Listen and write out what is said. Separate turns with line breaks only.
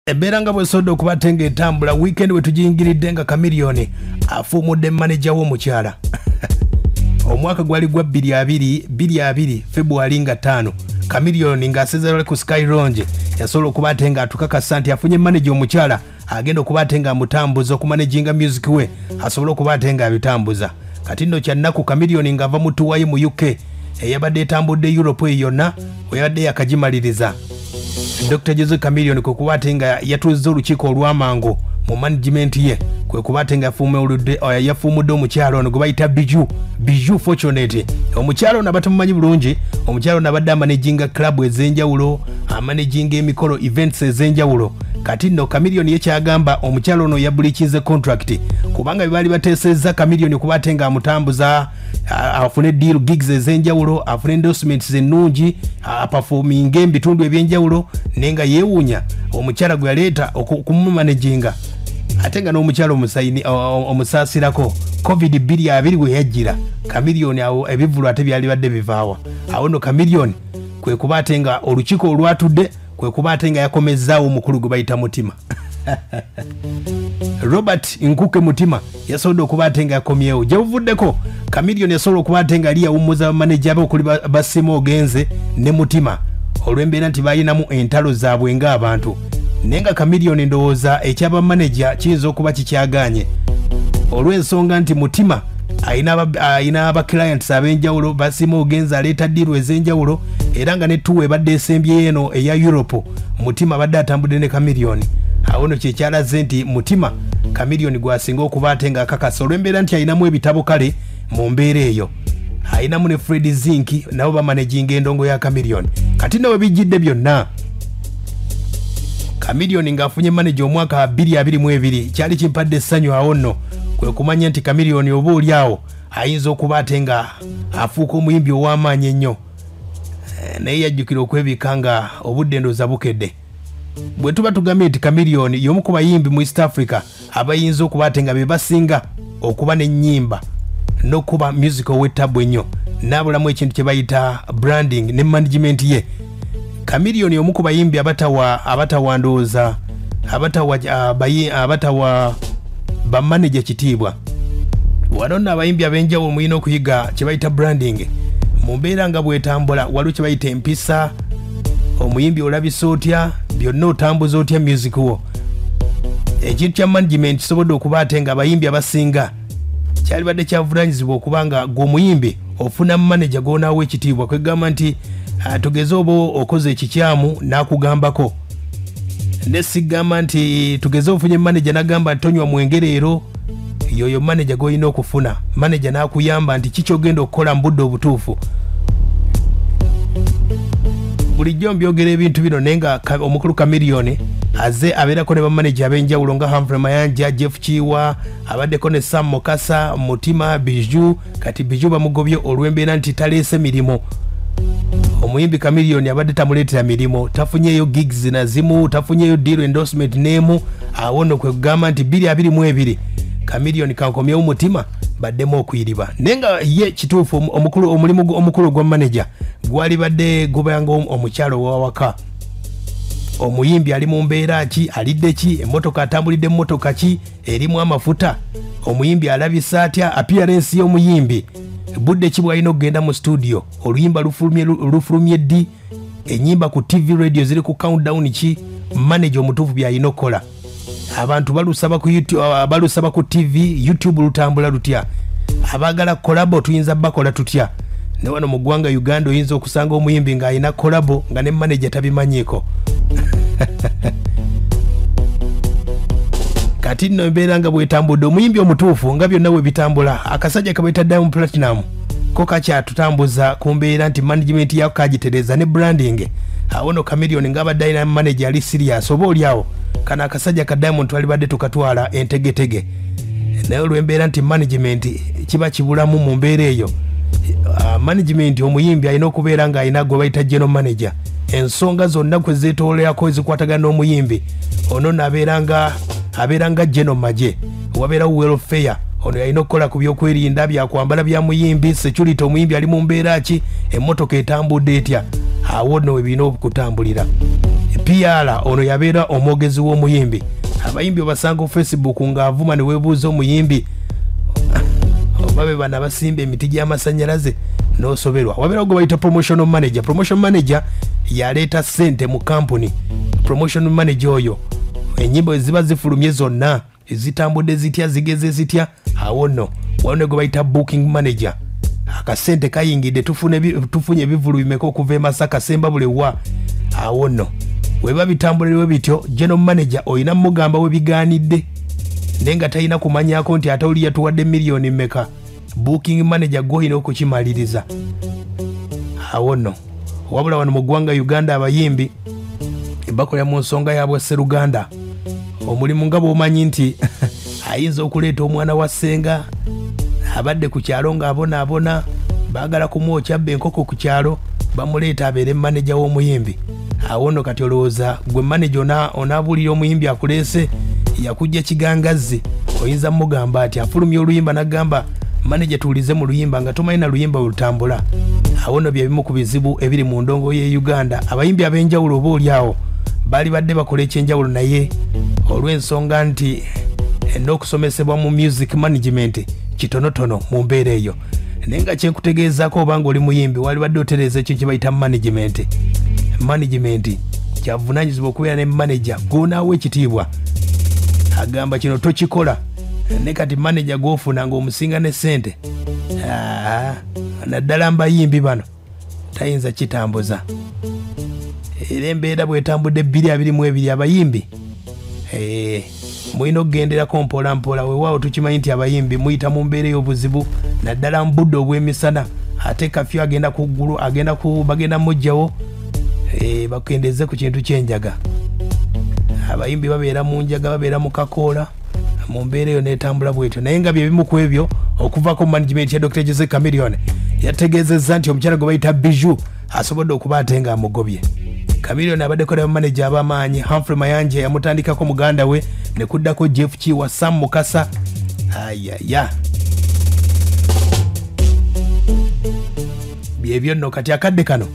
Eberanga bwesodo okubatenga etambula weekend wetujingiridde nga chameleon afuumudde manager w'omukyala. Omwaka gwali gwa 2022 February nga 5 chameleon ng'asezerera ku Sky Lounge yasobola okubatenga atukakasa nti afunye manager omukyala agenda okubatenga amutambuza okumanaginga music we asobola okubatenga abitambuza. Kati nno kyannaku chameleon ng'ava mu tuwayi mu UK eyabadde etambudde Europe yonna oyabadde yakagimaliriza. Dr. Jose Chameleon kwe kubatenga yatuliza olukiiko olw'amangu mu management ye kwe kubatenga yafuumudde omukyalo ono gwe bayita BIJOU FORTUNATE. Omukyalo ono abatamumanyi bulungi, omukyalo ono abadde amanaginga club ez'enjawulo, amanaginga emikolo events ez'enjawulo. Kati nno Chameleon ye kyagamba omukyalo ono yabulikize contract kubanga bali bateesezza Chameleon kubatenga amutambuza afune deal gigs ez'enjawulo, afune endorsements ennungi, performing ebitundu ebyenjawulo nenga yeewuunya omukyala gwe yaleeta okumumanaginga ate nga n'omukyala omusaasirako covid 2020 we yajjira Chameleon awo ebivulu ate byali badde bivaawa awo no Chameleon kwe kubatenga olukiiko olwatudde kwe kubatenga yakomezzaawo omukulu gwe bayita mutima. Robert Nkuke mutima yasobola okubatenga yakomyewo gyebuvuddeko Chameleon yasobola okubatenga ali yawummuza manager be okuli basimo ogenze ne mutima olw'embeera nti bayinamu entalo zaabwe ng'abantu nenga Chameleon ndowooza ekyaba manager kiyinza okuba kikyaganye olw'ensonga nti mutima ayina aba clients ab'enjawulo basimo ogenze aleeta ddiiru ez'enjawulo era nga ne tuwe badde esembye eno eya Europe mutima badde atambudde ne Chameleon. Awo no kyekyalaze nti mutima Chameleon gwasinga okubatenga akakasa olw'embeera nti ayinamu ebitabo kale mu mbeera eyo ayinamu ne Fred Zinki nabo bamanaginga endongo ya Chameleon. Kati nawe bijjidde byonna Chameleon ng'afunye manager omwaka 2022 kyali kimpadde essanyu awo nno kwe kumanya nti Chameleon oba oli awo ayinza okubatenga afuuka omuyimbi ow'amaanyi ennyo naye yajjukira okwebika nga obudde ndooza bukedde. Bwe tuba tugambye nti Chameleon y'omu ku bayimbi mu East Africa abayinza okubatenga be basinga okuba n'ennyimba n'okuba musical w'ettabu ennyo n'abulamu ekintu kye bayita branding ne management ye. Chameleon y'omu ku bayimbi abatawandooza abatawa bamanager kitiibwa. Wano nno abayimbi ab'enjawulo mulina okuyiga kye bayita branding mu mbeera nga bwetambula waliwo kye bayita empisa omuyimbi olabisa otya byonna otambuza otya music wo. Ekintu kya management kisobodde okubatenga abayimbi abasinga kyali badde kyavunanyizibwa okubanga gw'omuyimbi ofuna manager gw'onaawo ekitiibwa kwegamba nti tugeze oba okoze ekikyamu n'akugambako nesigamba nti tugeze ofunye manager n'agamba tonywa mwengereero yoyo manager gw'olina okufuna manager n'akuyamba nti kikyogenda okukola mu budde obutuufu. Bulijjo mbyogera ebintu bino nenga omukulu Chameleon aze abeerako ne bamanager ab'enjawulo nga Humphrey Mayanja, Jeff Chiwa, abaddeko ne Sam Mukasa, Mutima, BIJOU. Kati BIJOU bamugobye olw'embeera nti taleese mirimu. Omuyimbi Chameleon abadde tamuleetera mirimu, tafunyeeyo gigs nazimu, tafunyeeyo deal endorsement n'emu. Awo nno kwe kugamba nti 2022 Chameleon kankomyewo mutima baddemu okuyiriba nenga ye kituufu omulimu omukulu gwa manager gwali badde gubanga omukyalo wawaka omuyimbi ali mu mbeera ki alidde ki emmotoka atambulidde emmotoka ki erimu amafuta omuyimbi alabisa atya appearance y'omuyimbi budde ki bwalina okugenda mu studio oluyimba lufulumye ddi ennyimba ku TV radio ziri ku countdown ki manager omutuufu byalina okukola abantu balusaba ku YouTube balusaba ku TV YouTube lutambula lutya abagala kolabo tuyinza bakola tutya ne wano mu ggwanga Uganda oyinza okusanga omuyimbi ng'ayina kolabo nga ne manager tabimanyiiko. Kati nno embeera nga bwetambudde omuyimbi omutuufu nga byonna bwe bitambula akasajja kabayita Diamond Platinum ko kakyatutambuza ku mbeera nti management yako kagitereza ne branding. Awo no Chameleon ng'abadde alina manager ali serious oba oli awo kana akasajja ka Diamond twali badde tukatwala entegetege naye olw'embeera nti management kiba kibulamu mu mbeera eyo. Management omuyimbi alina okubeera ng'alina gwe bayita general manager ensonga zonna kwe zeetooleyako ezikwatagana n'omuyimbi ono abeera nga general maje wabeerawo welfare ono yalina okukola ku byokwerinda byakwambala bya muyimbi security omuyimbi ali mu mbeera ki emmotoka etambudde etya awo nno we birina okutambulira. PR ono yabeera omwogezi w'omuyimbi. Abayimbi obasanga Facebook ng'avuma ne weebuuza omuyimbi obabe bana basimba emiti gy'amasanyalaze n'osoberwa. Wabeera gwe bayita promotional manager. Promotion manager yaleeta ssente mu company. Promotion manager oyo ennyimbo eziba zifulumye zonna ezitambudde zitya zigeze zitya awo nno wano gwe bayita booking manager. Akasente kayingidde tufunye ebivulu bimeka okuva e Masaka Semba bulewa awo nno weba bitambulirwe bityo general manager oyina mugamba we bigaanidde nenga tayina kumanyako nti ate oli yatuwadde miliyoni mmeka. Booking manager goyina okukimaliriza awo nno. Wabula wano mu ggwanga Uganda abayimbi bakolera mu nsonga yaabwe Sseruganda. Omulimu nga bw'omanyi nti ayinza okuleeta omwana wa ssenga abadde ku kyalo ng'abonaabona baagala kumwokya bba enkoko ku kyalo bamuleeta abeere manager w'omuyimbi. Awo nno kati olowooza gwe manager onaabuulira omuyimbi akuleese yakujja kigangazzi oyinza mugamba ati afulumya oluyimba n'agamba manager tuulize mu luyimba nga tomanyi na luyimba olutambula. Awo nno bye bimu ku bizibu ebiri mu ndongo y'e Uganda. Abayimbi ab'enjawulo oba oli awo baali badde bakola ekyenjawulo naye olw'ensonga nti n'okusomesebwa mu music management kitonotono mu mbeera eyo. Naye nga kyenkutegeezaako oba ng'oli muyimbi wali badde otereeza ekyo kye bayita management. Management kyavunaanyizibwa okubeera ne manager gw'onaawa ekitiibwa agamba kino tokikola ne kati manager gw'ofuna ng'omusinga ne ssente naddala mbayimbi bano tayinza kitambuza. Era embeera bw'etambudde 2022 abayimbi mulina okugenderako mpola mpola. Weewaawo tukimanyi nti abayimbi muyita mu mbeera y'obuzibu naddala mu budde obw'emisana ate kafyu agenda ku ggulu bagenda mujjawo bakendeze ku kintu kyenjaga. Abayimbi babeera mu njaga babeera mu kakoola mu mbeera eyo n'etambula bwetyo. Naye nga bye bimu ku ebyo okuvaako mu management ya Dr. Jose Chameleon yategeezezza nti omukyala gwe bayita Bijou asobodde okuba ate nga amugobye. Chameleon abaddeko ne manager ab'amaanyi Humphrey Mayanja yamutandikako muganda we ne kuddako Jeff Kiwa Sam Mukasa. Ayaya byebyo nno kati akadde kano